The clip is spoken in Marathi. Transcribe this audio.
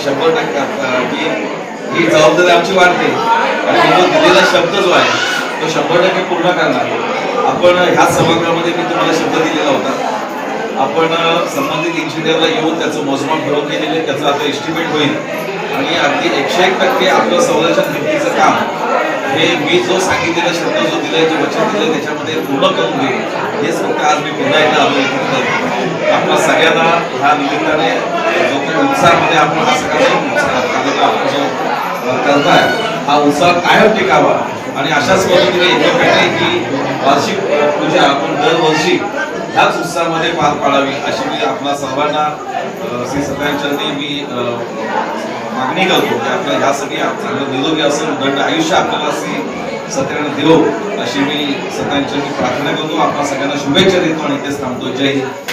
100% ही जबाबदारी आमची वाढते आणि जो दिलेला शब्द जो आहे तो 100% पूर्ण करणार. आपण ह्या सभागृहामध्ये मी तुम्हाला शब्द दिलेला होता. आपण संबंधित इंजिनियरला येऊन त्याचं मोजमाप करून गेलेले, त्याचं आता एस्टिमेट होईल आणि अगदी 101% आपलं संरक्षण भिंतीचं काम हे मी जो सांगितलेला शब्द जो दिलाय, जे वचन दिलंय त्याच्यामध्ये पूर्ण करून घेईल. हेच फक्त आज मी पुन्हा एकदा आलो. आपल्या सगळ्यांना ह्या निमित्ताने जो काही उत्साहामध्ये आपण हा सगळा आपण जो करताय हा उत्साह कायम टिकावा आणि अशाच पद्धतीने एकमेकांनी ही वार्षिक पूजा आपण दरवर्षी ह्याच उत्साहामध्ये पार पाडावी अशी मी आपल्या सर्वांना श्री सत्यनारायण चरणी मी मागणी करतो की आपल्या ह्यासाठी चांगलं निरोगी असं दंड आयुष्य आपल्याला श्री सत्यनारायण देव अशी मी सत्यनारायण चरणी प्रार्थना करतो. आपल्या सगळ्यांना शुभेच्छा देतो आणि इथेच थांबतो. जय हिंद.